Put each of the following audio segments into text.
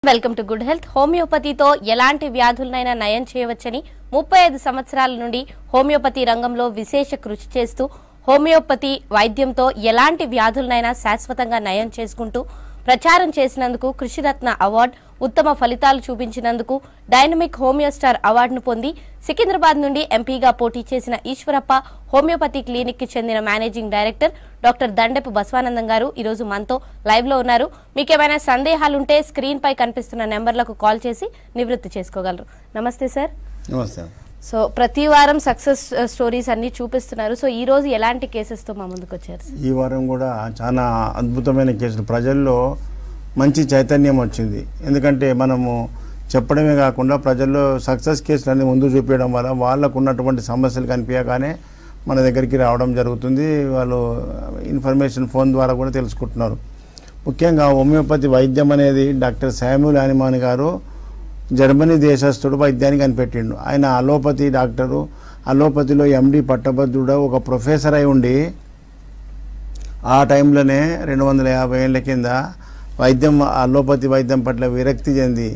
Welcome to good health. హోమియోపతితో ఎలాంటి వ్యాధులనైనా నయం చేయవచ్చని 35 సంవత్సరాల నుండి హోమియోపతి రంగంలో విశేష కృషి చేస్తూ హోమియోపతి వైద్యంతో ఎలాంటి వ్యాధులనైనా శాశ్వతంగా నయం చేసుకుంటూ ప్రచారం చేసినందుకు కృషిరత్న అవార్డు, ఉత్తమ ఫలితాలు చూపించినందుకు డైనమిక్ హోమియో స్టార్ అవార్డును పొంది సికింద్రాబాద్ నుండి ఎంపీగా పోటీ చేసిన ఈశ్వరప్ప హోమియోపతి క్లినిక్ కి చెందిన managing director doctor Dandepu Basavanandam గారు ఈ రోజు మనతో లైవ్ లో ఉన్నారు. మీకేమైనా సందేహాలుంటే స్క్రీన్ పై కనిపిస్తున్న నెంబర్లకు కాల్ చేసి నివృత్తి చేసుకోగలరు. నమస్తే సార్. నమస్తే. సో ప్రతి వారం సక్సెస్ స్టోరీస్ అన్ని చూపిస్తున్నారు. సో ఈ రోజు ఎలాంటి కేసెస్ తో మా ముందుకు వచ్చారు? ఈ వారం కూడా చాలా అద్భుతమైన కేసులు, ప్రజల్లో మంచి చైతన్యం వచ్చింది. ఎందుకంటే మనము చెప్పడమే కాకుండా ప్రజల్లో సక్సెస్ కేసులన్నీ ముందు చూపించడం వల్ల వాళ్ళకు ఉన్నటువంటి సమస్యలు కనిపించగానే మన దగ్గరికి రావడం జరుగుతుంది. వాళ్ళు ఇన్ఫర్మేషన్ ఫోన్ ద్వారా కూడా తెలుసుకుంటున్నారు. ముఖ్యంగా హోమియోపతి వైద్యం అనేది డాక్టర్ శామ్యూల్ హనీమాన్ గారు జర్మనీ దేశస్థుడు వైద్యాన్ని కనిపెట్టిండు. ఆయన అలోపతి డాక్టరు, అలోపతిలో ఎండి పట్టభద్రుడు, ఒక ప్రొఫెసర్ అయి ఉండి ఆ టైంలోనే 250 ఏళ్ల కింద అలోపతి వైద్యం పట్ల విరక్తి చెంది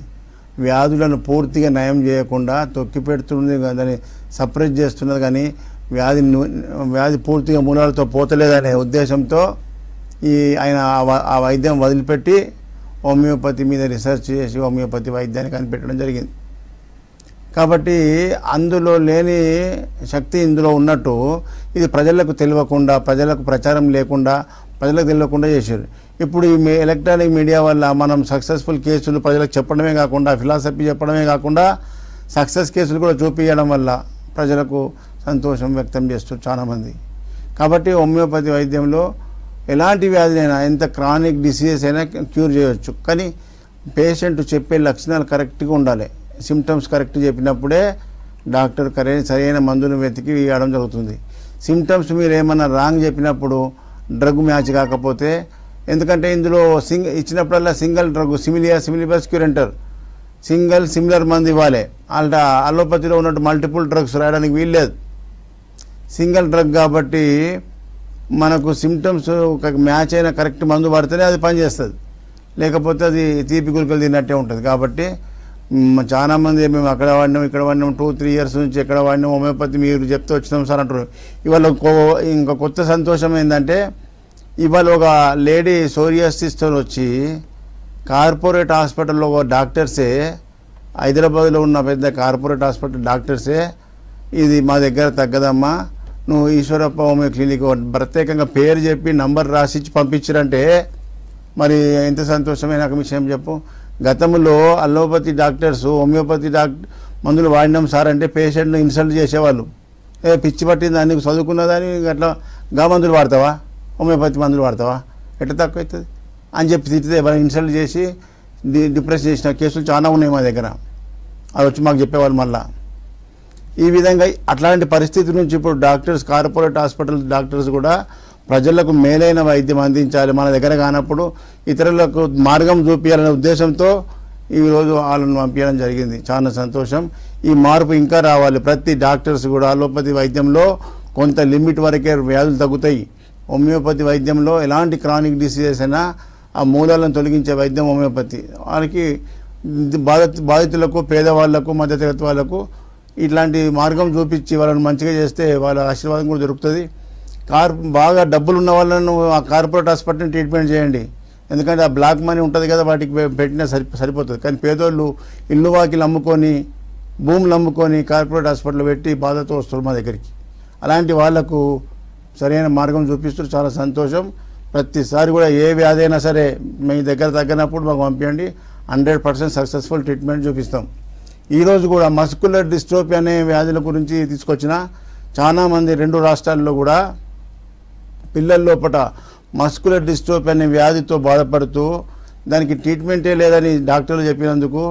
వ్యాధులను పూర్తిగా నయం చేయకుండా తొక్కి పెడుతుంది, దాన్ని సప్రెస్ చేస్తున్నది. కానీ వ్యాధి పూర్తిగా మూలాలతో పోతలేదనే ఉద్దేశంతో ఆయన ఆ వైద్యం వదిలిపెట్టి హోమియోపతి మీద రీసెర్చ్ చేసి హోమియోపతి వైద్యాన్ని కనిపెట్టడం జరిగింది. కాబట్టి అందులో లేని శక్తి ఇందులో ఉన్నట్టు ఇది ప్రజలకు తెలియకుండా, ప్రజలకు ప్రచారం లేకుండా, ప్రజలకు తెలియకుండా చేశారు. ఇప్పుడు ఈ ఎలక్ట్రానిక్ మీడియా వల్ల మనం సక్సెస్ఫుల్ కేసులు ప్రజలకు చెప్పడమే కాకుండా, ఫిలాసఫీ చెప్పడమే కాకుండా సక్సెస్ కేసులు కూడా చూపించడం వల్ల ప్రజలకు సంతోషం వ్యక్తం చేస్తారు చాలామంది. కాబట్టి హోమియోపతి వైద్యంలో ఎలాంటి వ్యాధినైనా, ఎంత క్రానిక్ డిసీజెస్ అయినా క్యూర్ చేయవచ్చు. కానీ పేషెంట్ చెప్పే లక్షణాలు కరెక్ట్గా ఉండాలి. సిమ్టమ్స్ కరెక్ట్ చెప్పినప్పుడే డాక్టర్ సరైన మందును వెతికి ఇవ్వడం జరుగుతుంది. సిమ్టమ్స్ మీరు ఏమన్నా రాంగ్ చెప్పినప్పుడు డ్రగ్ మ్యాచ్ కాకపోతే, ఎందుకంటే ఇందులో ఇచ్చినప్పుడల్లా సింగిల్ డ్రగ్ సిమిలిబస్ క్యూరెంటర్ సిమిలర్ మందు ఇవ్వాలి. అలోపతిలో ఉన్నట్టు మల్టిపుల్ డ్రగ్స్ రాయడానికి వీల్లేదు. సింగిల్ డ్రగ్ కాబట్టి మనకు సిమ్టమ్స్ ఒక మ్యాచ్ అయిన కరెక్ట్ మందు పడితేనే అది పనిచేస్తుంది, లేకపోతే అది తీపి గులికలు తిన్నట్టే ఉంటుంది. కాబట్టి చాలామంది మేము అక్కడ వాడినాం, ఇక్కడ వాడినాం, 2-3 ఇయర్స్ నుంచి ఎక్కడ వాడినాం, హోమియోపతి మీరు చెప్తే వచ్చినాం సార్ అంటారు. ఇవాళ ఇంకా కొత్త సంతోషం ఏంటంటే, ఇవాళ ఒక లేడీ సోరియాసిస్తో వచ్చి కార్పొరేట్ హాస్పిటల్లో డాక్టర్సే, హైదరాబాద్లో ఉన్న పెద్ద కార్పొరేట్ హాస్పిటల్ డాక్టర్సే ఇది మా దగ్గర తగ్గదమ్మా, నువ్వు ఈశ్వరప్ప హోమియో క్లినిక్ ప్రత్యేకంగా పేరు చెప్పి నంబర్ రాసిచ్చి పంపించారంటే మరి ఎంత సంతోషమైన విషయం చెప్పు. గతంలో అలోపతి డాక్టర్స్ హోమియోపతి మందులు వాడినాం సార్ అంటే పేషెంట్ను ఇన్సల్ట్ చేసేవాళ్ళు. పిచ్చి పట్టింది దాన్ని చదువుకున్నదాన్ని అట్లా మందులు వాడతావా, హోమియోపతి మందులు వాడతావా, ఎట్లా తక్కువ అవుతుంది అని చెప్పి తిట్టితే ఇన్సల్ట్ చేసి డిప్రెస్ చేసిన కేసులు చాలా ఉన్నాయి మా దగ్గర. అది వచ్చి మాకు చెప్పేవాళ్ళు. మళ్ళా ఈ విధంగా అట్లాంటి పరిస్థితి నుంచి ఇప్పుడు డాక్టర్స్, కార్పొరేట్ హాస్పిటల్ డాక్టర్స్ కూడా ప్రజలకు మేలైన వైద్యం అందించాలి, మన దగ్గర కానప్పుడు ఇతరులకు మార్గం చూపించాలనే ఉద్దేశంతో ఈరోజు వాళ్ళను పంపించడం జరిగింది. చాలా సంతోషం. ఈ మార్పు ఇంకా రావాలి. ప్రతి డాక్టర్స్ కూడా అలోపతి వైద్యంలో కొంత లిమిట్ వరకే వ్యాధులు తగ్గుతాయి. హోమియోపతి వైద్యంలో ఎలాంటి క్రానిక్ డిసీజెస్ అయినా ఆ మూలాలను తొలగించే వైద్యం హోమియోపతి. వాళ్ళకి బాధితులకు, పేదవాళ్లకు, మధ్యతరగతి వాళ్లకు ఇట్లాంటి మార్గం చూపించి వాళ్ళని మంచిగా చేస్తే వాళ్ళ ఆశీర్వాదం కూడా దొరుకుతుంది. బాగా డబ్బులు ఉన్న వాళ్ళను ఆ కార్పొరేట్ హాస్పిటల్ని ట్రీట్మెంట్ చేయండి, ఎందుకంటే ఆ బ్లాక్ మనీ ఉంటుంది కదా, వాటికి పెట్టినా సరిపోతుంది. కానీ పేదోళ్ళు ఇల్లు వాకిలు అమ్ముకొని, భూములు అమ్ముకొని కార్పొరేట్ హాస్పిటల్ పెట్టి బాధతో వస్తారు మా దగ్గరికి. అలాంటి వాళ్లకు సరైన మార్గం చూపిస్తారు. చాలా సంతోషం. ప్రతిసారి కూడా ఏ వ్యాధి అయినా సరే మీ దగ్గర తగ్గినప్పుడు మాకు పంపించండి, 100% సక్సెస్ఫుల్ ట్రీట్మెంట్ చూపిస్తాం. ఈరోజు కూడా మస్కులర్ డిస్ట్రోఫీ అనే వ్యాధుల గురించి తీసుకొచ్చిన చాలామంది 2 రాష్ట్రాల్లో కూడా పిల్లల లోపల మస్కులర్ డిస్ట్రోఫీ అనే వ్యాధితో బాధపడుతూ దానికి ట్రీట్మెంటే లేదని డాక్టర్లు చెప్పినందుకు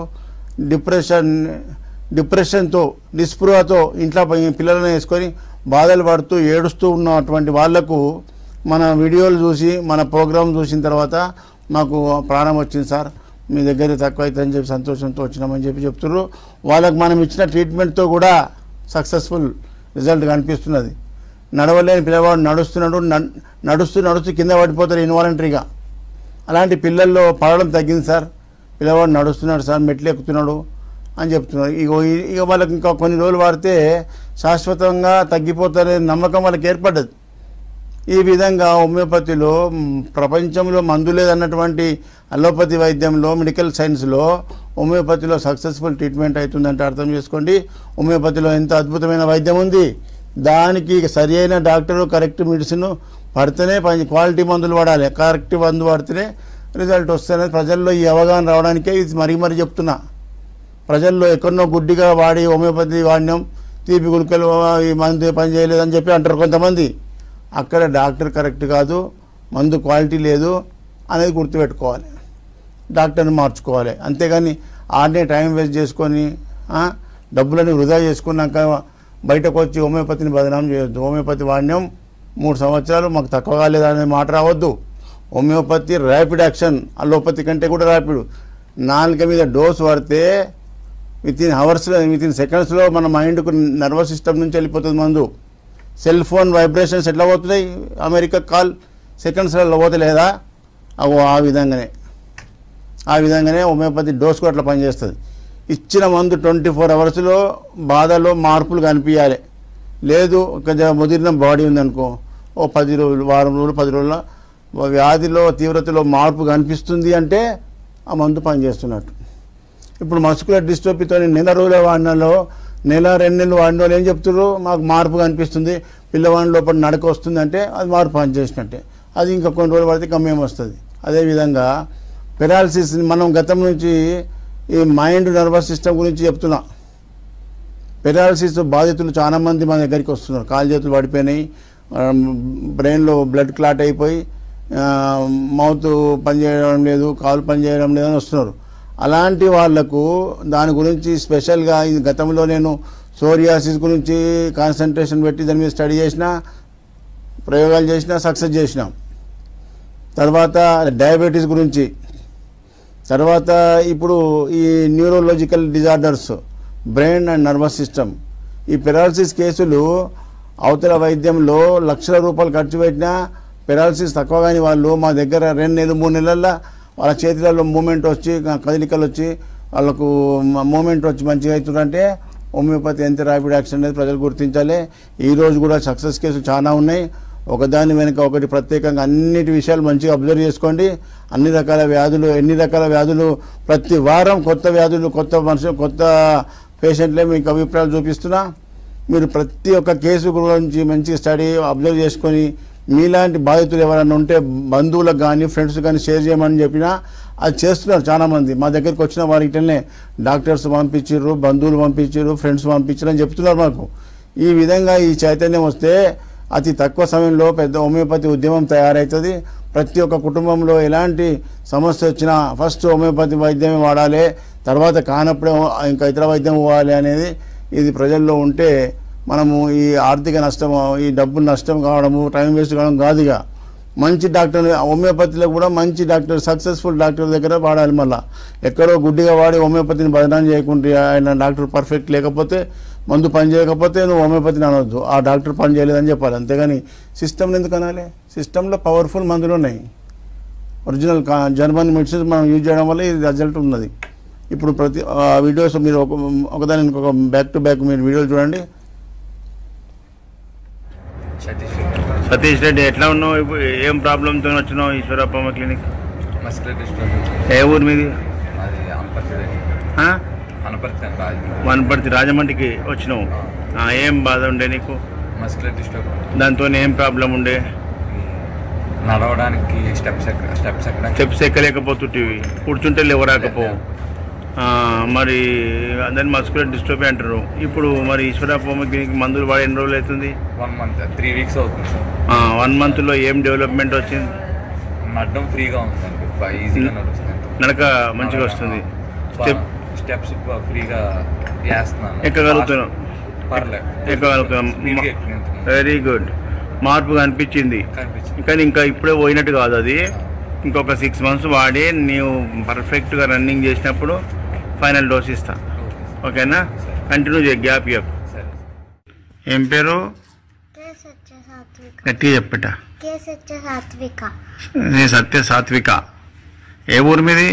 డిప్రెషన్తో, నిస్పృహతో ఇంట్లో పిల్లలను వేసుకొని బాధలు పడుతూ ఏడుస్తూ ఉన్నటువంటి వాళ్లకు మన వీడియోలు చూసి, మన ప్రోగ్రాం చూసిన తర్వాత మాకు ప్రాణం వచ్చింది సార్, మీ దగ్గర తక్కువ అవుతుందని చెప్పి సంతోషంతో వచ్చినామని చెప్తున్నారు. వాళ్ళకు మనం ఇచ్చిన ట్రీట్మెంట్తో కూడా సక్సెస్ఫుల్ రిజల్ట్ కనిపిస్తున్నది. నడవలేని పిల్లవాడు నడుస్తూ కింద పడిపోతారు ఇన్వాలంటరీగా. అలాంటి పిల్లల్లో పడడం తగ్గింది సార్. పిల్లవాడు నడుస్తున్నాడు సార్, మెట్లు ఎక్కుతున్నాడు అని చెప్తున్నారు. ఇక వాళ్ళకి ఇంకా కొన్ని రోజులు వాడితే శాశ్వతంగా తగ్గిపోతారనే నమ్మకం వాళ్ళకి ఏర్పడ్డది. ఈ విధంగా హోమియోపతిలో ప్రపంచంలో మందు లేదన్నటువంటి అలోపతి వైద్యంలో, మెడికల్ సైన్స్లో హోమియోపతిలో సక్సెస్ఫుల్ ట్రీట్మెంట్ అవుతుందంటే అర్థం చేసుకోండి హోమియోపతిలో ఎంత అద్భుతమైన వైద్యం ఉంది. దానికి సరి అయిన డాక్టరు కరెక్ట్ మెడిసిన్ పడితేనే క్వాలిటీ మందులు వాడాలి, కరెక్ట్ మందు వాడితేనే రిజల్ట్ వస్తేనే ప్రజల్లో ఈ అవగాహన రావడానికే ఇది మరీ చెప్తున్నా. ప్రజల్లో ఎక్కడో గుడ్డిగా వాడి హోమియోపతి వాడినాం, తీపి గుళికలు ఈ మందు పని చేయలేదని చెప్పి అంటారు కొంతమంది. అక్కడ డాక్టర్ కరెక్ట్ కాదు, మందు క్వాలిటీ లేదు అనేది గుర్తుపెట్టుకోవాలి, డాక్టర్ని మార్చుకోవాలి. అంతేగాని ఆడనే టైం వేస్ట్ చేసుకొని డబ్బులని వృధా చేసుకున్నాక బయటకు వచ్చి హోమియోపతిని బదనాం చేయొద్దు. హోమియోపతి వాడినాం 3 సంవత్సరాలు మాకు తక్కువ కాలేదనే మాట రావద్దు. హోమియోపతి ర్యాపిడ్ యాక్షన్, అలోపతి కంటే కూడా ర్యాపిడ్. నాలుక మీద డోస్ పడితే వితిన్ అవర్స్లో, వితిన్ సెకండ్స్లో మన మైండ్కు నర్వస్ సిస్టమ్ నుంచి వెళ్ళిపోతుంది మందు. సెల్ ఫోన్ వైబ్రేషన్స్ ఎట్లా పోతున్నాయి, అమెరికా కాల్ సెకండ్స్లో పోతలేదా? ఆ విధంగానే హోమియోపతి డోస్ కూడా అట్లా పనిచేస్తుంది. ఇచ్చిన మందు 24 అవర్స్లో బాధలో మార్పులు కనిపించాలి. లేదు కొంచెం ముదిరిన బాడీ ఉందనుకో, 10 రోజులు, వారం రోజులు, 10 రోజుల వ్యాధిలో తీవ్రతలో మార్పు కనిపిస్తుంది అంటే ఆ మందు పనిచేస్తున్నట్టు. ఇప్పుడు మస్కులర్ డిస్ట్రోఫీతో నెల రోజుల వాడినలో, నెల 2 నెలలు వాడిన వాళ్ళు ఏం చెప్తున్నారు, మాకు మార్పు కనిపిస్తుంది, పిల్లవాడి లోపల నడక వస్తుంది అంటే అది మార్పు పనిచేసినట్టే. అది ఇంకా కొన్ని రోజులు పడితే గమ్యం వస్తుంది. అదేవిధంగా పెరాలసిస్, మనం గతం నుంచి ఈ మైండ్ నర్వస్ సిస్టమ్ గురించి చెప్తున్నా. పెరాలసిస్ బాధితులు చాలామంది మన దగ్గరికి వస్తున్నారు. కాలు చేతులు పడిపోయినాయి, బ్రెయిన్లో బ్లడ్ క్లాట్ అయిపోయి మౌత్ పనిచేయడం లేదు, కాలు పనిచేయడం లేదని వస్తున్నారు. అలాంటి వాళ్లకు దాని గురించి స్పెషల్గా గతంలో నేను సోరియాసిస్ గురించి కాన్సన్ట్రేషన్ పెట్టి దాని మీద స్టడీ చేసిన, ప్రయోగాలు చేసిన, సక్సెస్ చేసినాం. తర్వాత డయాబెటీస్ గురించి, తర్వాత ఇప్పుడు ఈ neurological disorders, brain and nervous system, ఈ పెరాలసిస్ కేసులు అవతల వైద్యంలో లక్షల రూపాయలు ఖర్చు పెట్టినా పెరాలసిస్ తక్కువ కాని వాళ్ళు మా దగ్గర 2 నెలలు 3 నెలల్లో వాళ్ళ చేతులలో మూమెంట్ వచ్చి, కదలికలు వచ్చి, వాళ్ళకు మూమెంట్ వచ్చి మంచిగా అవుతుందంటే హోమియోపతి ఎంత ర్యాపిడ్ యాక్షన్ అనేది ప్రజలు గుర్తించాలి. ఈరోజు కూడా సక్సెస్ కేసులు చాలా ఉన్నాయి. ఒకదాని వెనుక ఒకటి ప్రత్యేకంగా అన్నిటి విషయాలు మంచిగా అబ్జర్వ్ చేసుకోండి. ఎన్ని రకాల వ్యాధులు ప్రతి వారం కొత్త వ్యాధులు, కొత్త మనుషులు, కొత్త పేషెంట్లే మీకు అభిప్రాయాలు చూపిస్తున్నా. మీరు ప్రతి ఒక్క కేసు గురించి మంచిగా స్టడీ అబ్జర్వ్ చేసుకొని మీలాంటి బాధితులు ఎవరైనా ఉంటే బంధువులకు కానీ ఫ్రెండ్స్ కానీ షేర్ చేయమని చెప్పినా అది చేస్తున్నారు చాలామంది. మా దగ్గరికి వచ్చిన వారికినే డాక్టర్స్ పంపించారు, బంధువులు పంపించారు, ఫ్రెండ్స్ పంపించారు అని చెప్తున్నారు మాకు. ఈ విధంగా ఈ చైతన్యం వస్తే అతి తక్కువ సమయంలో పెద్ద హోమియోపతి ఉద్యమం తయారవుతుంది. ప్రతి ఒక్క కుటుంబంలో ఎలాంటి సమస్య వచ్చినా ఫస్ట్ హోమియోపతి వైద్యమే వాడాలి, తర్వాత కానప్పుడే ఇంకా ఇతర వైద్యం పోవాలి అనేది ఇది ప్రజల్లో ఉంటే మనము ఈ ఆర్థిక నష్టం, ఈ డబ్బులు నష్టం కావడము, టైం వేస్ట్ కావడం కాదుగా. మంచి డాక్టర్ హోమియోపతిలో కూడా మంచి డాక్టర్, సక్సెస్ఫుల్ డాక్టర్ దగ్గర వాడాలి. మళ్ళీ ఎక్కడో గుడ్డిగా వాడి హోమియోపతిని బదనాం చేయకుంటే, ఆయన డాక్టర్ పర్ఫెక్ట్ లేకపోతే, మందు పని చేయకపోతే నువ్వు హోమియోపతిని అనవద్దు, ఆ డాక్టర్ పని చేయలేదని చెప్పాలి. అంతేగాని సిస్టమ్ని ఎందుకు అనాలి? సిస్టంలో పవర్ఫుల్ మందులు ఉన్నాయి, ఒరిజినల్ జర్మన్ మెడిసిన్స్ మనం యూజ్ చేయడం వల్ల ఇది రిజల్ట్ ఉన్నది. ఇప్పుడు ప్రతి వీడియోస్ మీరు ఒకదాని ఇంకొక బ్యాక్ టు బ్యాక్ మీరు వీడియోలు చూడండి. సతీష్ రెడ్డి, ఎట్లా ఉన్నావు? ఏం ప్రాబ్లంతో వచ్చినావు ఈశ్వరప్ప క్లినిక్? ఏ ఊరు మీది? వనపర్తి రాజమండ్రికి వచ్చినావు. ఏం బాధ ఉండే నీకు? దాంతో ఏం ప్రాబ్లం ఉండే? నడవడానికి స్టెప్స్ ఎక్కలేకపోతుంటివి, కూర్చుంటే లేవరాకపోవు. మరి దాన్ని మస్కులర్ డిస్ట్రోఫీ అంటారు. ఇప్పుడు మరి ఈశ్వరప్ప క్లినిక్ మందులు వాడి ఎన్ని రోజులు అవుతుంది? 1 month, 3 weeks అవుతుంది సార్. 1 monthలో ఏం డెవలప్మెంట్ వచ్చింది? నడడం ఫ్రీగా ఉందండి, ఈజీగా నడుస్తుంది, నడక మంచిగా వస్తుంది, స్టెప్స్ ఫ్రీగా వేస్తున్నాను, ఎక్కగలుగుతున్నాం, ఎక్కగలుగుతున్నాం. వెరీ గుడ్, మార్పు కనిపించింది. కానీ ఇంకా ఇప్పుడే పోయినట్టు కాదు అది. ఇంకొక 6 months వాడి నీవు పర్ఫెక్ట్గా రన్నింగ్ చేసినప్పుడు ఫైనల్ డోస్ ఇస్తా. ఓకేనా? కంటిన్యూ చేయ, గ్యాప్ ఇవ్వకు. ఏం పేరు? గట్టిగా చెప్పట. సత్య సాత్విక. ఏ ఊరు మీది?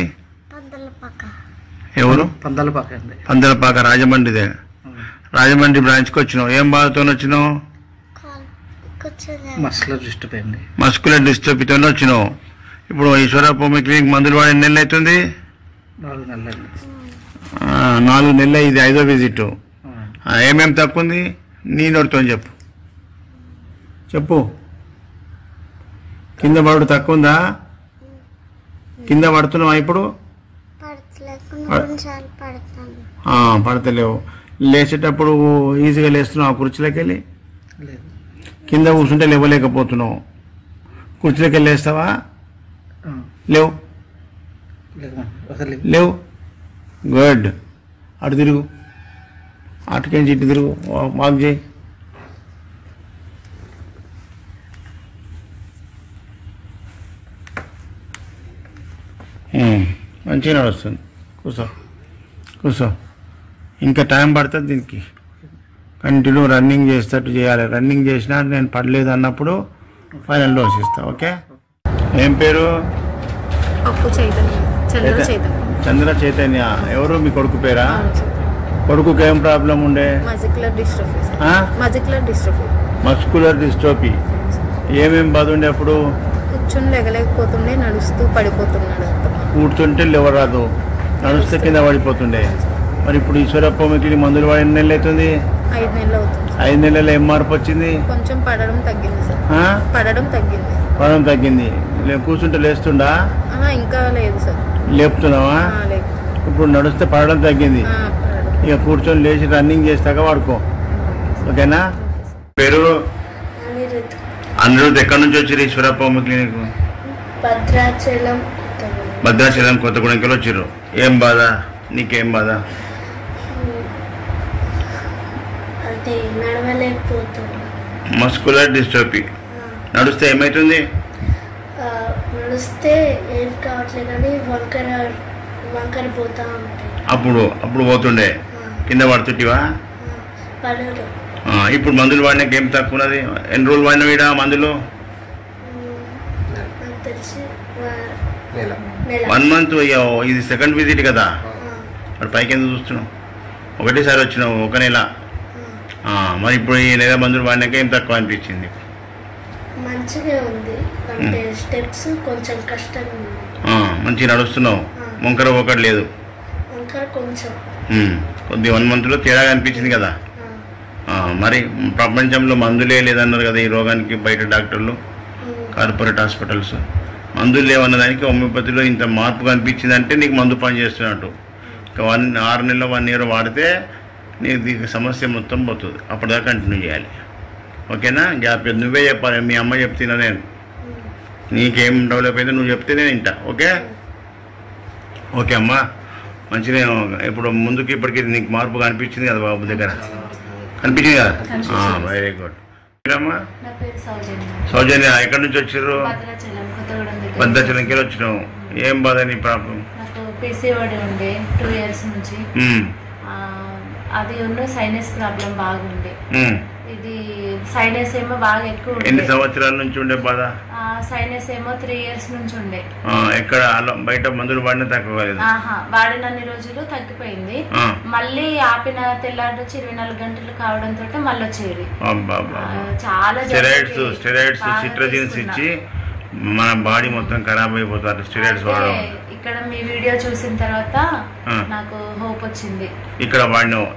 ఎవరు? పందలపాక అండి. పందలపాక రాజమండ్రిదే. రాజమండ్రి బ్రాంచ్కి వచ్చినావు. ఏం బాధతో వచ్చినావు? మస్కులర్ డిస్ట్రోఫీతో వచ్చినావు. ఇప్పుడు ఈశ్వరప్ప హోమియో క్లినిక్ మందులు వాడి ఎన్ని నెలలు అవుతుంది? 4 నెలలు. 4 నెలలు. ఇది 5వ విజిట్. ఏమేమి తక్కువ ఉంది నీ నోటితో చెప్పు. చెప్పు. కింద పడు తక్కువ ఉందా? కింద పడుతున్నావా ఇప్పుడు? పడతలేవు. లేచేటప్పుడు ఈజీగా లేస్తున్నావు కుర్చీలోకి వెళ్ళి? కింద కూర్చుంటే లేవలేకపోతున్నావు. కుర్చీలోకి వెళ్ళి లేస్తావా? లేవు. లేవు. గుడ్. అటు తిరుగు. అటుకేంచి ఇటు తిరుగు. వాక్ చేయి. మంచిగా నడుస్తుంది. కూర్చో కూర్చో. ఇంకా టైం పడుతుంది దీనికి. కంటిన్యూ రన్నింగ్ చేసేటట్టు చేయాలి. రన్నింగ్ చేసినా నేను పడలేదు అన్నప్పుడు ఫైనల్ డోస్ ఇస్తా. ఓకే. ఏం పేరు? చంద్ర చైతన్య. ఎవరు మీ కొడుకు పేరా? కొడుకుకి ఏం ప్రాబ్లం ఉండే? Muscular dystrophy. ఏమేం బాధ ఉండే అప్పుడు? కూర్చొని లేగలేకపోతుండే, నడుస్తూ పడిపోతున్నాడు. కూర్చుంటే లేవరాదు, నడుస్తే కింద పడిపోతుండే. మరి ఇప్పుడు ఈశ్వరప్ప హోమియో క్లినిక్ మందులు వాడి ఎన్ని నెలలు అవుతుంది? 5 నెలలు అవుతుంది. 5 నెలల్లో ఏం మార్పు వచ్చింది? కొంచెం పడడం తగ్గింది సార్. పడడం తగ్గింది. కూర్చుంటే లేస్తుండా? ఇంకా లేదు సార్. లేపుతున్నావా? ఇప్పుడు నడుస్తే పడడం తగ్గింది. ఇక కూర్చొని లేచి రన్నింగ్ చేస్తాక వాడుకో. ఓకేనా? పేరు? అనిరుద్. ఎక్కడి నుంచి వచ్చారు ఈశ్వరప్ప హోమియో క్లినిక్? భద్రాచలం కొత్తగూడెంకి వచ్చారు. ఏం బాధ? నీకేం బాధ? Muscular dystrophy. నడుస్తే ఏమవుతుంది? నడుస్తే ఏం కావట్లేదు కానీ వంకర పోతా ఉంటాయి. అప్పుడు పోతుండే. కింద పడుతుంటివా? ఇప్పుడు మందులు వాడినాక ఏం తక్కువ ఉన్నది? ఎన్ని రోజులు వాడినా వీడా మందులు? 1 మంత్. ఇది సెకండ్ విజిట్ కదా. మరి పైకి ఎందుకు చూస్తున్నావు? ఒకటేసారి వచ్చినావు 1 నెల. మరి ఇప్పుడు ఈ నెల మందులు వాడినాక ఏం తక్కువ అనిపించింది? మంచిగా ఉంది. అంటే స్టెప్స్ కొంచెం కష్టంగా ఉంది. మంచిగా నడుస్తున్నావు. వంకర ఒకటి లేదు. కొద్ది 1 మంత్లో తేడా అనిపించింది కదా. మరి ప్రపంచంలో మందులే లేదన్నారు కదా ఈ రోగానికి. బయట డాక్టర్లు, కార్పొరేట్ హాస్పిటల్స్ మందులు లేవన్న దానికి హోమియోపతిలో ఇంత మార్పు కనిపించింది అంటే నీకు మందు పని చేస్తున్నట్టు. ఇంకా 6 నెలలు 1 ఇయర్ వాడితే నీకు దీనికి సమస్య మొత్తం పోతుంది. అప్పటిదాకా కంటిన్యూ చేయాలి. ఓకేనా? గ్యాప్ నువ్వే చెప్పాలి. మీ అమ్మ చెప్తున్నా నేను. నీకేం డెవలప్ అయితే నువ్వు చెప్తే నేను వింటా. ఓకే? ఓకే అమ్మా. మంచిగా ఇప్పుడు ముందుకి ఇప్పటికి నీకు మార్పు కనిపించింది కదా బాబు దగ్గర? కనిపించింది కదా? Very good. అమ్మా సౌజన్య. ఎక్కడి నుంచి వచ్చారు? భద్రాచలంకి వచ్చినావు. ఏం బాధ నీ ప్రాబ్లం? పీసీఓడి ఉండే 2 years నుంచి. అది ఉన్న సైనస్ ప్రాబ్లం బాగుండే. ఇది సైనస్ ఏమో బాగా ఎక్కువ. ఎన్ని సంవత్సరాల నుంచి ఉండే బాధ? సైనస్ ఏమో 3 years నుంచి ఉండే. ఎక్కడ బయట మందులు వాడినా తక్కువ కాలేదు? వాడినన్ని రోజులు తగ్గిపోయింది. మళ్ళీ ఆపిన తెల్లారి నుంచి 24 గంటలు కావడంతో మళ్ళీ వచ్చేది. చాలా స్టెరాయిడ్స్ సిట్రజిన్స్ ఇచ్చి మన బాడీ మొత్తం ఖరాబ్ అయిపోతారు స్టెరాయిడ్స్ వాడడం. ఇక్కడ మీ వీడియో చూసిన తర్వాత నాకు హోప్ వచ్చింది. ఇక్కడ వాడినావు?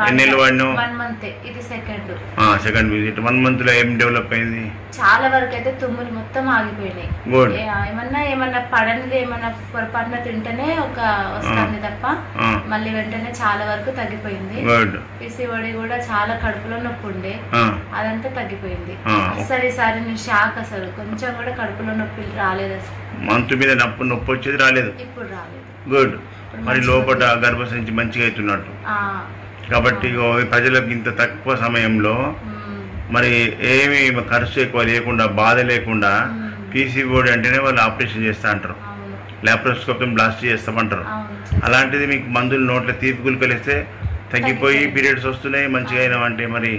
ఎన్ని నెలలు వాడినావు? 1 month. ఇది సెకండ్ విజిట్. 1 month లో ఏం డెవలప్ అయింది? చాలా వరకు అయితే తుమ్ములు మొత్తం ఆగిపోయినాయి. ఏమన్నా పడనిది ఏమన్నా పొరపాటున తింటేనే వస్తుంది తప్ప మళ్ళీ వెంటనే చాలా వరకు తగ్గిపోయింది. పిసిఓడి కూడా చాలా కడుపులో నొప్పి ఉండే, అదంతా తగ్గిపోయింది. అసలు ఈసారి నేను షాక్. అసలు కొంచెం కూడా కడుపులో నొప్పి రాలేదు. అసలు మంతు మీద నొప్పి వచ్చేది రాలేదు. ఇప్పుడు రాలేదు. గుడ్. మరి లోపల గర్భసంచి మంచిగా అవుతున్నట్టు. కాబట్టి ప్రజలకు ఇంత తక్కువ సమయంలో మరి ఏమి ఖర్చు ఎక్కువ లేకుండా బాధ లేకుండా పీసీఓడి అంటేనే వాళ్ళు ఆపరేషన్ చేస్తా అంటారు, లాప్రోస్కోపీ బ్లాస్ట్ చేస్తామంటారు. అలాంటిది మీకు మందులు నోట్లో తీపి గులికలిస్తే తగ్గిపోయి పీరియడ్స్ వస్తున్నాయి మంచిగా అయినామంటే మరి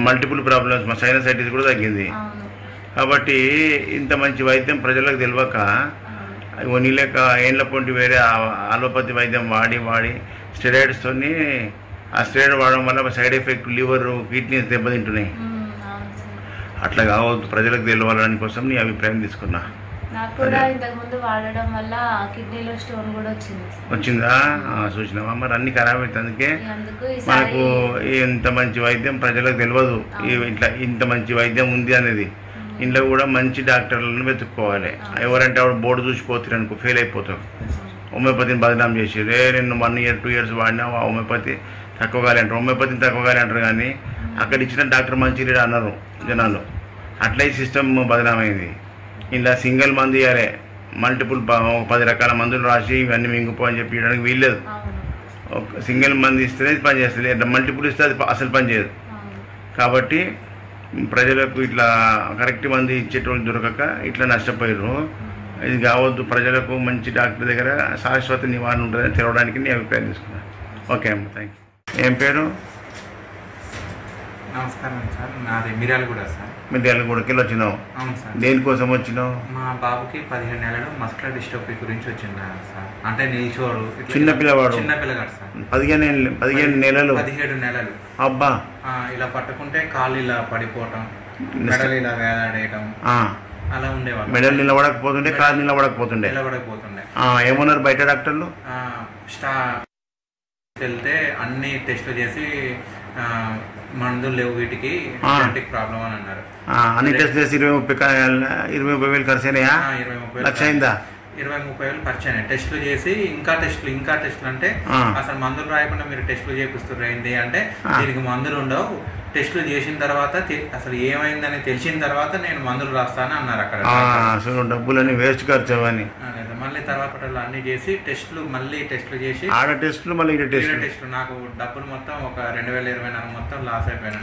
మల్టిపుల్ ప్రాబ్లమ్స్, మా సైనసైటిస్ కూడా తగ్గింది. కాబట్టి ఇంత మంచి వైద్యం ప్రజలకు తెలియక నీళ్ళక ఏండ్ల పొంటి వేరే అలోపతి వైద్యం వాడి స్టెరాయిడ్స్తో ఆ స్టెరాయిడ్ వాడడం వల్ల సైడ్ ఎఫెక్ట్ లివర్ కిడ్నీస్ దెబ్బతింటున్నాయి. అట్లా కావద్దు, ప్రజలకు తెలియాలని కోసం నీ అభిప్రాయం తీసుకున్నా. నాకు కూడా ఇంతకు ముందు వాడడం వల్ల కిడ్నీలో స్టోన్ కూడా వచ్చిందా? చూసినావా? మరి అన్ని ఖరాబ్ అవుతుంది. అందుకే మనకు ఇంత మంచి వైద్యం ప్రజలకు తెలియదు, ఇట్లా ఇంత మంచి వైద్యం ఉంది అనేది. ఇంట్లో కూడా మంచి డాక్టర్లను వెతుక్కోవాలి. ఎవరంటే ఆవిడ బోర్డు చూసిపోతారు అనుకో, ఫెయిల్ అయిపోతారు. హోమియోపతిని బదనాం చేసి నేను 1 year 2 years వాడినా హోమియోపతి తక్కువగాలి అంటారు, హోమియోపతిని తక్కువగాలి అంటారు. కానీ అక్కడ ఇచ్చిన డాక్టర్ మంచి రేడు అన్నారు జనాలు. అట్లా ఈ సిస్టమ్ బదనామైంది. ఇలా సింగిల్ మందు ఇవ్వాలి, మల్టిపుల్ 10 రకాల మందులు రాసి ఇవన్నీ మింగిపో అని చెప్పి ఇవ్వడానికి వీల్లేదు. ఒక సింగిల్ మందు ఇస్తేనే పని చేస్తుంది, ఇట్లా మల్టిపుల్ ఇస్తే అది అసలు పని చేయదు. కాబట్టి ప్రజలకు ఇట్లా కరెక్ట్ మంది ఇచ్చేటోళ్ళు దొరకక ఇట్లా నష్టపోయారు. ఇది కావద్దు. ప్రజలకు మంచి డాక్టర్ దగ్గర శాశ్వత నివారణ ఉంటుందని తెలవడానికి నీ అభిప్రాయం తీసుకున్నాను. ఓకే అమ్మ, థ్యాంక్ యూ. ఏం పేరు? నమస్కారం సార్, నాది మిర్యాలగూడ సార్. మిర్యాలగూడకి వచ్చినావు? అవును సార్. దేనికోసం వచ్చినావు? మా బాబుకి 15 నెలలు మస్కులర్ డిస్ట్రోఫీ గురించి వచ్చిందా సార్. అంటే నిల్చోడు, చిన్నపిల్లవాడు, చిన్నపిల్లగాడు సార్. 15 నెలలు 17 నెలలు. అబ్బా. ఇలా పట్టుకుంటే కాళ్ళు ఇలా పడిపోవటం, మెడలు ఇలా వేలాడేయటం అలా ఉండేవాళ్ళు. మెడల్ నిలబడకపోతుండే, కాళ్ళు నిలబడకపోతుండే. ఏమన్నారు బయట డాక్టర్లు? వెళ్తే అన్ని టెస్టులు చేసి మందులు లేవు వీటికి, జెనెటిక్ ప్రాబ్లం అని అన్నారు. అన్ని టెస్ట్ చేసి 20-30 వేలు ఖర్చు అయినాయా? 20-30 లక్ష అయిందా? 20-30 వేలు ఖర్చు అయినాయి. టెస్టులు చేసి ఇంకా టెస్టులు అంటే అసలు మందులు రాయకుండా మీరు టెస్టులు చేపిస్తున్నారు ఏంటి అంటే, దీనికి మందులు ఉండవు, టెస్టులు చేసిన తర్వాత అసలు ఏమైందని తెలిసిన తర్వాత నేను మందులు రాస్తాను అన్నారు. అక్కడ డబ్బులని వేస్ట్ ఖర్చు అని మళ్ళీ తర్వాత అన్ని చేసి మళ్ళీ టెస్టులు చేసి ఆడ టెస్టులు మళ్ళీ టెస్టులు నాకు డబ్బులు మొత్తం ఒక 2024 మొత్తం లాస్ అయిపోయాను.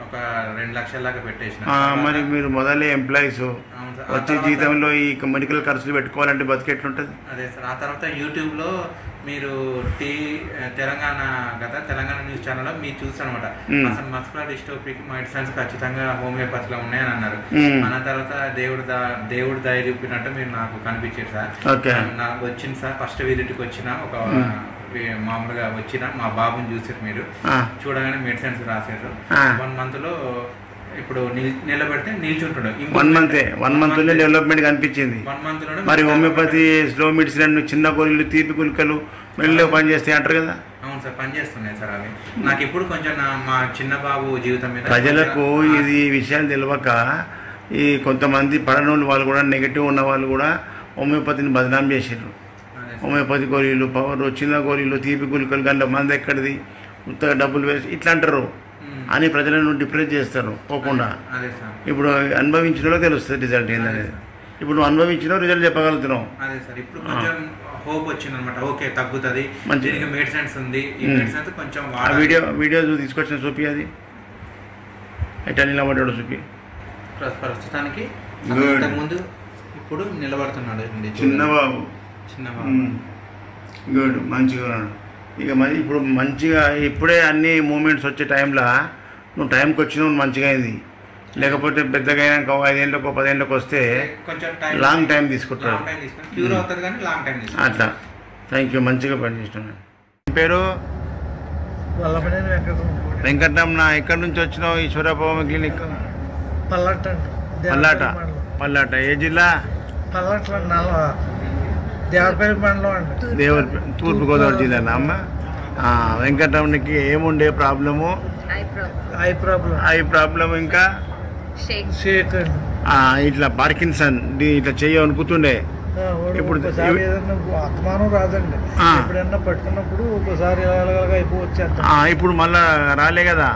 ఒక 2 లక్షల దాకా పెట్టేసిన. మరి మీరు మొదలే ఎంప్లాయీస్ వచ్చే జీతంలో ఈ మెడికల్ ఖర్చులు పెట్టుకోవాలంటే బతికెట్లుంటది? అదే సార్. ఆ తర్వాత యూట్యూబ్ లో మీరు తెలంగాణ న్యూస్ ఛానల్లో మీరు చూసానమాట, అసలు మస్కులర్ డిస్ట్రోఫీకి మెడిసిన్స్ ఖచ్చితంగా హోమియోపతిలో ఉన్నాయని అన్నారు. అన్న తర్వాత దేవుడు దయ చూపినట్టు మీరు నాకు కనిపించారు సార్. నాకు వచ్చింది సార్, ఫస్ట్ విజిట్కి వచ్చిన ఒక మామూలుగా వచ్చిన మా బాబుని చూసారు మీరు, చూడగానే మెడిసిన్స్ రాశారు. 1 month లో ఇప్పుడు నిలబెడితే నిల్చుంటాడు. 1 month డెవలప్మెంట్ కనిపించింది. 1 month లోనే మరి హోమియోపతి స్లో మెడిసిన్ చిన్న గోళీలు, తీపి గుళికలు మెల్లగా పనిచేస్తాయి అంటారు కదా? అవును సార్, పనిచేస్తున్నాయి సార్ అవి. నాకు ఇప్పుడు కొంచెం మా చిన్న బాబు జీవితం మీద ప్రజలకు ఇది విషయాలు తెలియక ఈ కొంతమంది పడనోళ్ళు వాళ్ళు కూడా, నెగిటివ్ ఉన్న వాళ్ళు కూడా హోమియోపతిని బదనాం చేసారు. హోమియోపతి గోళీలు, పవర్, చిన్న గోళీలు, తీపి గుళికలు, గంట మంది ఎక్కడిది, ఉత్తగా డబ్బులు వేసి ఇట్లా అంటారు అని ప్రజలను డిప్రెస్ చేస్తారు పోకుండా. ఇప్పుడు అనుభవించిన తెలుస్తుంది రిజల్ట్ ఏందనేది. ఇప్పుడు నువ్వు అనుభవించిన రిజల్ట్ చెప్పగలుగుతున్నావు. అదే సార్, ఇప్పుడు కొంచెం హోప్ వచ్చింది అనమాట. ఓకే, తగ్గుతుంది, మంచి మెడిసిన్స్ ఉంది, ఈ మెడిసిన్స్ కొంచెం వీడియో తీసుకొచ్చిన చూపి, అది ఎట్లా నిలబడ్డాడు చూపి. ప్రస్తుతానికి ముందు ఇప్పుడు నిలబడుతున్నాడు చిన్నబాబు. గుడ్, మంచిగా ఉన్నాడు. ఇక మరి ఇప్పుడు మంచిగా ఇప్పుడే అన్ని మూమెంట్స్ వచ్చే టైంలో నువ్వు టైంకి వచ్చినావు, మంచిగా అయింది. లేకపోతే పెద్దగా అయినాక 5 ఏళ్ళకో 10 ఏళ్ళకి వస్తే లాంగ్ టైం తీసుకుంటాడు అట్లా. థ్యాంక్ యూ, మంచిగా పనిచేస్తున్నాను. పేరు వెంకటరమణ. ఎక్కడి నుంచి వచ్చినావు? ఈశ్వరబాబు క్లినిక్ పల్లాట. ఏ జిల్లా? తూర్పుగోదావరి జిల్లా అమ్మ. వెంకటరమణకి ఏముండే ప్రాబ్లము? ఐ ప్రాబ్లం, ఇంకా ఇట్లా పార్కిన్సన్, ఇట్లా చెయ్యనుకుతుండే. ఇప్పుడు రాదండి, ఎప్పుడన్నా పట్టుకున్నప్పుడు ఒకసారి అయిపోవచ్చు. ఇప్పుడు మళ్ళా రాలే కదా,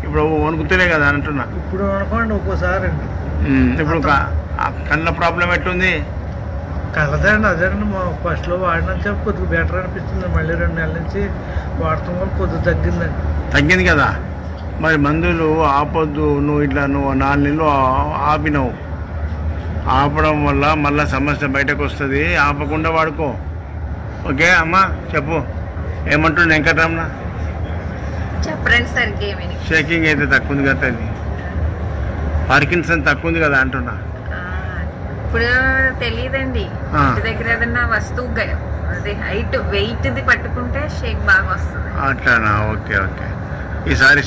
ఇప్పుడు వణుకుతూనే కదా అంటున్నా. ఇప్పుడు అనుకోండి ఒక్కోసారి అండి. ఇప్పుడు కళ్ళ ప్రాబ్లం ఎట్లుంది? కలదండి, అదేనండి. ఫస్ట్లో వాడిన కొద్దిగా బెటర్ అనిపిస్తుంది. మళ్ళీ 2 నెలల నుంచి వాడటం వల్ల కొద్దిగా తగ్గిందండి. తగ్గింది కదా. మరి మందులు ఆపొద్దు. నువ్వు 4 నెలలు ఆపినావు. ఆపడం వల్ల మళ్ళీ సమస్య బయటకు వస్తుంది. ఆపకుండా వాడుకో. ఓకే అమ్మా, చెప్పు. ఏమంటుండే వెంకటరమణ? చెప్పండి సార్. షేకింగ్ అయితే తక్కువ ఉంది కదా, పార్కిన్సన్ తక్కువ ఉంది కదా అంటున్నా. ఇప్పుడు తెలియదండి. ఇంటి దగ్గర ఏదన్నా వస్తువు అది హైట్ వెయిట్ది పట్టుకుంటే షేక్ బాగా వస్తుంది. అట్లానా? Okay okay. ఈసారి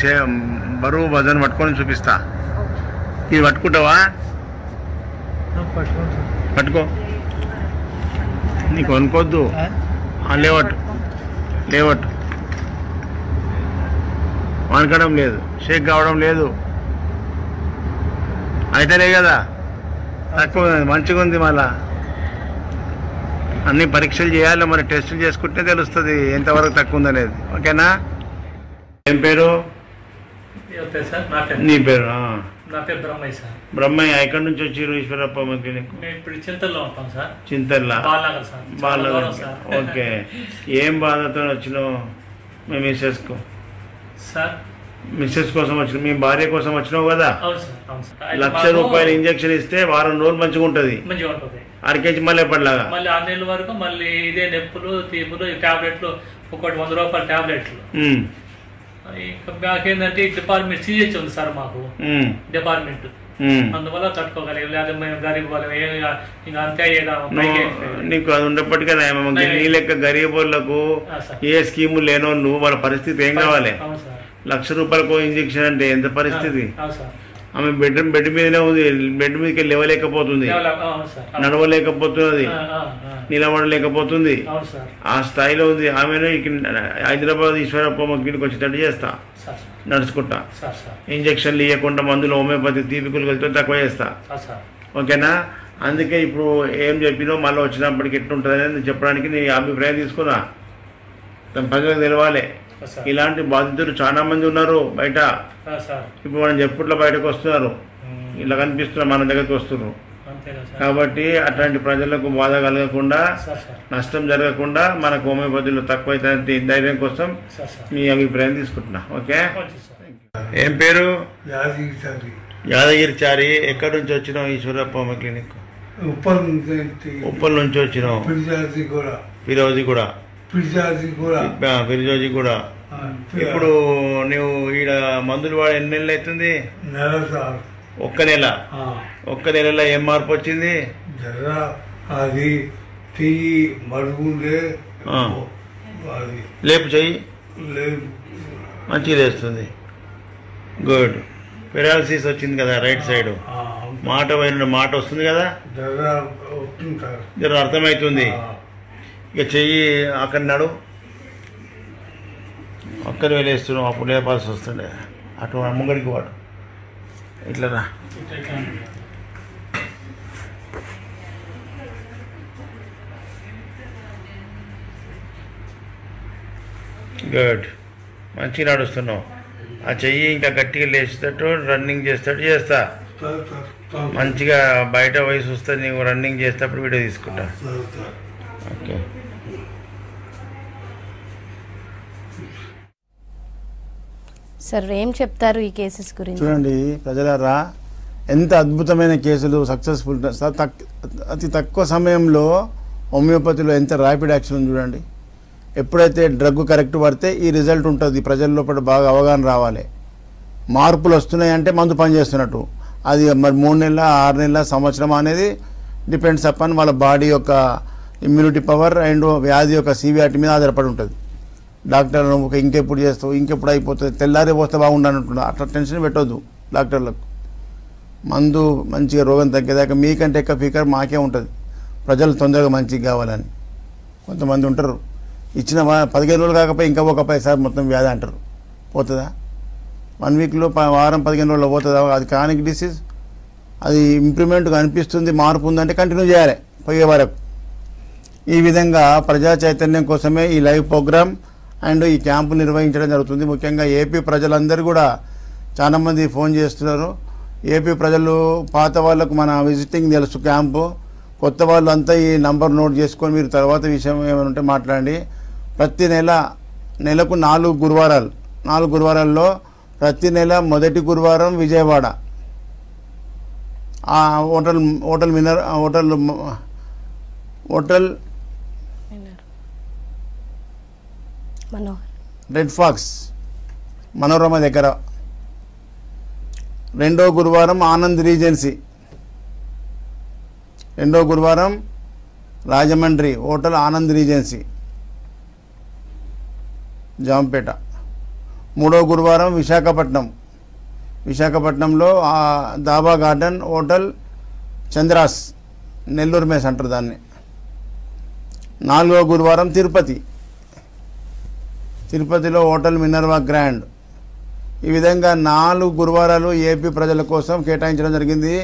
బరువు వజన్ పట్టుకొని చూపిస్తా. ఇది పట్టుకుంటావా? పట్టుకో. నీకు అనుకోద్దు. లేవట్టు లేవట్టు. వనకడం లేదు, షేక్ కావడం లేదు. అయితేనే కదా తక్కువ మంచిగా ఉంది. మళ్ళా అన్ని పరీక్షలు చేయాలి, మరి టెస్టులు చేసుకుంటే తెలుస్తుంది ఎంతవరకు తక్కువ ఉందనేది. ఓకేనా? ఏం పేరు? నీ పేరు? నా పేరు బ్రహ్మయ్య సార్. బ్రహ్మయ్య, ఎక్కడి నుంచి వచ్చారు ఈశ్వరప్ప క్లినిక్? మేము ఇప్పుడు చింతల్లో ఉంటాం సార్. చింతల్లా? బాలనగర్. ఓకే. ఏం బాధతో వచ్చినావు? మీ మిస్సెస్కు సార్? మిస్సెస్ కోసం వచ్చిన, మీ భార్య కోసం వచ్చినావు కదా? అవును సార్. అవును సార్. 1,00,000 రూపాయలు ఇంజక్షన్ ఇస్తే వారం రోజులు మంచిగా ఉంటుంది. మంచిగా ఉంటుంది. అరకేజీ మళ్ళీ ఎప్పటిలాగా మళ్ళీ 6 నెలల వరకు మళ్ళీ ఇదే నొప్పులు తీపులు టాబ్లెట్లు, ఒకటి 100 రూపాయల టాబ్లెట్లు. మాకేంటంటే డిపార్ట్మెంట్ సిహెచ్ ఉంది సార్ మాకు డిపార్ట్మెంట్, అందువల్ల తట్టుకోగలిగాం. లేదా మేము గరీబ్ వాళ్ళం ఇంకా అంతే. నీకు అది ఉండప్పటికీ నీ లెక్క గరీబ్ వాళ్ళకు ఏ స్కీము లేనోళ్ళు వాళ్ళ పరిస్థితి ఏం కావాలి? 1,00,000 రూపాయలకు ఇంజక్షన్ అంటే ఎంత పరిస్థితి? ఆమె బెడ్ మీదనే ఉంది, బెడ్ మీదకి లేవలేకపోతుంది, నడవలేకపోతున్నది, నిలబడలేకపోతుంది, ఆ స్థాయిలో ఉంది. ఆమెను హైదరాబాద్ ఈశ్వరప్ప క్లినిక్ వచ్చేటట్టు చేస్తా, నడుచుకుంటా. ఇంజక్షన్లు ఇవ్వకుండా మందులు హోమియోపతి తీపికులు కలితో తక్కువ చేస్తా. ఓకేనా? అందుకే ఇప్పుడు ఏం చెప్పినో మళ్ళీ వచ్చినప్పటికి ఎట్లుంటుంది అనేది చెప్పడానికి నీ అభిప్రాయం తీసుకున్నా. ప్రజలకు తెలవాలి. ఇలాంటి బాధితులు చాలా మంది ఉన్నారు బయట. ఇప్పుడు మనం చెప్పుట్ల బయటకు వస్తున్నారు, ఇలా కనిపిస్తున్నారు, మన దగ్గరకు వస్తున్నారు. కాబట్టి అట్లాంటి ప్రజలకు బాధ కలగకుండా, నష్టం జరగకుండా మనకు హోమియోపతిలో తక్కువ అయితే ధైర్యం కోసం మీ అభిప్రాయం తీసుకుంటున్నా. ఓకే. ఏం పేరు? యాదగిరి చారి. ఎక్కడి నుంచి వచ్చినావు ఈశ్వరప్ప క్లినిక్? ఉప్పల్ నుంచి వచ్చినావు. ఫిరోజీ కూడా. ఇప్పుడు నువ్వు ఈడ మందులు వాడు ఎన్ని నెలలు అవుతుంది? ఒక్క నెల. ఒక్క నెలలో ఏం మార్పు వచ్చింది? అది చెయ్యి మరుగుండే లేపు చెయ్యి మంచిగా లేస్తుంది. గుడ్. పెరాలసిస్ వచ్చింది కదా రైట్ సైడ్, మాట వస్తుంది కదా, జర అర్థమవుతుంది. ఇక చెయ్యి అక్కడ నడు, అక్కడ వేలేస్తున్నావు, అప్పుడు లేపాల్సి వస్తుండే. అటు ముంగడికి వాడు ఇట్లనా. గుడ్. మంచిగా నడుస్తున్నావు. ఆ చెయ్యి ఇంకా గట్టిగా లేచేటట్టు రన్నింగ్ చేసేటట్టు చేస్తా. మంచిగా బయట వయసు వస్తే నీకు రన్నింగ్ చేసేటప్పుడు వీడియో తీసుకుంటా. ఓకే. సార్ ఏం చెప్తారు ఈ కేసెస్ గురించి? చూడండి ప్రజలారా, ఎంత అద్భుతమైన కేసులు సక్సెస్ఫుల్. అతి తక్కువ సమయంలో హోమియోపతిలో ఎంత ర్యాపిడ్ యాక్షన్ చూడండి. ఎప్పుడైతే డ్రగ్ కరెక్ట్ పడితే ఈ రిజల్ట్ ఉంటుంది. ప్రజల లోపల బాగా అవగాహన రావాలి. మార్పులు వస్తున్నాయంటే మందు పనిచేస్తున్నట్టు. అది మరి 3 నెలల, 6 నెలల, సంవత్సరం అనేది డిపెండ్స్ అపాన్ వాళ్ళ బాడీ యొక్క ఇమ్యూనిటీ పవర్ అండ్ వ్యాధి యొక్క సివియారిటీ మీద ఆధారపడి ఉంటుంది. డాక్టర్ నువ్వు ఇంకెప్పుడు చేస్తావు, ఇంకెప్పుడు అయిపోతుంది, తెల్లారి పోతే బాగుండనుంటున్నా. అట్లా టెన్షన్ పెట్టొద్దు డాక్టర్లకు. మందు మంచిగా రోగం తగ్గేదాకా మీకంటే ఎక్కువ ఫికర్ మాకే ఉంటుంది. ప్రజలు తొందరగా మంచిగా కావాలని. కొంతమంది ఉంటారు, ఇచ్చిన 15 రోజులు కాకపోయి ఇంకా ఒక 10 సార్లు మొత్తం వ్యాధి అంటారు. పోతుందా? 1 వీక్లో వారం 15 రోజుల్లో పోతుందా? అది క్రానిక్ డిసీజ్. అది ఇంప్రూవ్మెంట్గా అనిపిస్తుంది, మార్పు ఉందంటే కంటిన్యూ చేయాలి పోయే వరకు. ఈ విధంగా ప్రజా చైతన్యం కోసమే ఈ లైవ్ ప్రోగ్రామ్ అండ్ ఈ క్యాంపు నిర్వహించడం జరుగుతుంది. ముఖ్యంగా ఏపీ ప్రజలందరూ కూడా చాలామంది ఫోన్ చేస్తున్నారు. ఏపీ ప్రజలు పాత వాళ్ళకు మన విజిటింగ్ తెలుసు క్యాంపు, కొత్త వాళ్ళు అంతా ఈ నంబర్ నోట్ చేసుకొని మీరు తర్వాత విషయం ఏమైనా ఉంటే మాట్లాడండి. ప్రతి నెలకు 4 గురువారాలు, 4 గురువారాల్లో ప్రతి నెల మొదటి గురువారం Vijayawada hotel red fox Manorama దగ్గర. రెండో గురువారం ఆనంద్ రీజెన్సీ రెండో గురువారం రాజమండ్రి హోటల్ ఆనంద్ రీజెన్సీ జాంపేట. మూడో గురువారం విశాఖపట్నంలో దాబా గార్డెన్ హోటల్ చంద్రాస్ నెల్లూరు మేస్ అంటారు దాన్ని. నాలుగో గురువారం తిరుపతిలో హోటల్ మినర్వా గ్రాండ్. ఈ విధంగా 4 గురువారాలు ఏపీ ప్రజల కోసం కేటాయించడం జరిగింది.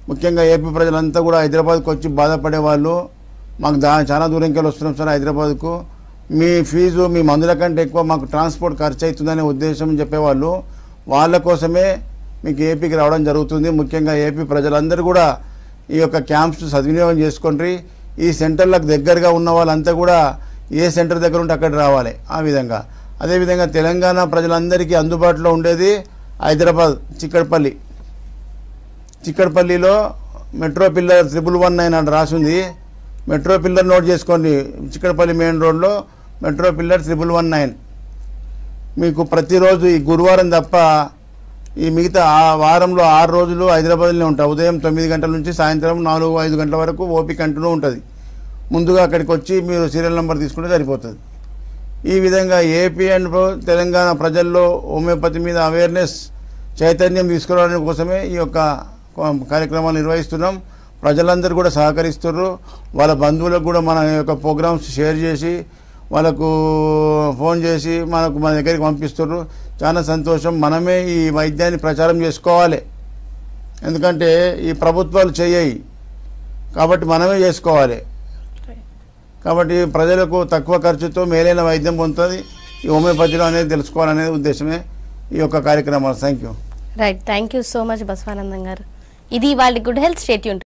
ముఖ్యంగా ఏపీ ప్రజలంతా కూడా హైదరాబాద్కు వచ్చి బాధపడే వాళ్ళు, మాకు చాలా దూరంకి వెళ్ళి వస్తున్నాం సార్ హైదరాబాద్కు, మీ ఫీజు మీ మందుల కంటే ఎక్కువ మాకు ట్రాన్స్పోర్ట్ ఖర్చు అవుతుందనే ఉద్దేశం చెప్పేవాళ్ళు, వాళ్ళ కోసమే మీకు ఏపీకి రావడం జరుగుతుంది. ముఖ్యంగా ఏపీ ప్రజలందరూ కూడా ఈ యొక్క క్యాంప్స్ సద్వినియోగం చేసుకోండి. ఈ సెంటర్లకు దగ్గరగా ఉన్న వాళ్ళంతా కూడా ఏ సెంటర్ దగ్గర ఉంటే అక్కడ రావాలి. ఆ విధంగా అదేవిధంగా తెలంగాణ ప్రజలందరికీ అందుబాటులో ఉండేది హైదరాబాద్ చిక్కడపల్లిలో మెట్రో పిల్లర్ 119 అని రాసింది. మెట్రో పిల్లర్ నోట్ చేసుకోండి. చిక్కడపల్లి మెయిన్ రోడ్లో మెట్రో పిల్లర్ 119. మీకు ప్రతిరోజు ఈ గురువారం తప్ప ఈ మిగతా వారంలో 6 రోజులు హైదరాబాద్లోనే ఉంటాయి. ఉదయం 9 గంటల నుంచి సాయంత్రం 4-5 గంటల వరకు ఓపీ కంటిన్యూ ఉంటుంది. ముందుగా అక్కడికి వచ్చి మీరు సీరియల్ నెంబర్ తీసుకుంటే సరిపోతుంది. ఈ విధంగా ఏపీ అండ్ తెలంగాణ ప్రజల్లో హోమియోపతి మీద అవేర్నెస్ చైతన్యం తీసుకురావడం కోసమే ఈ యొక్క కార్యక్రమాలు నిర్వహిస్తున్నాం. ప్రజలందరూ కూడా సహకరిస్తున్నారు. వాళ్ళ బంధువులకు కూడా మన యొక్క ప్రోగ్రామ్స్ షేర్ చేసి వాళ్ళకు ఫోన్ చేసి మన దగ్గరికి పంపిస్తున్నారు. చాలా సంతోషం. మనమే ఈ వైద్యాన్ని ప్రచారం చేసుకోవాలి. ఎందుకంటే ఈ ప్రభుత్వాలు చేయయి కాబట్టి మనమే చేసుకోవాలి. కాబట్టి ప్రజలకు తక్కువ ఖర్చుతో మేలైన వైద్యం పొందుతుంది ఈ హోమియోపతిలో అనేది తెలుసుకోవాలనేది ఉద్దేశమే ఈ యొక్క కార్యక్రమాలు. Thank you. Right, thank you so much Basavanandam గారు. ఇది వాళ్ళ గుడ్ హెల్త్ స్టేట్యూన్.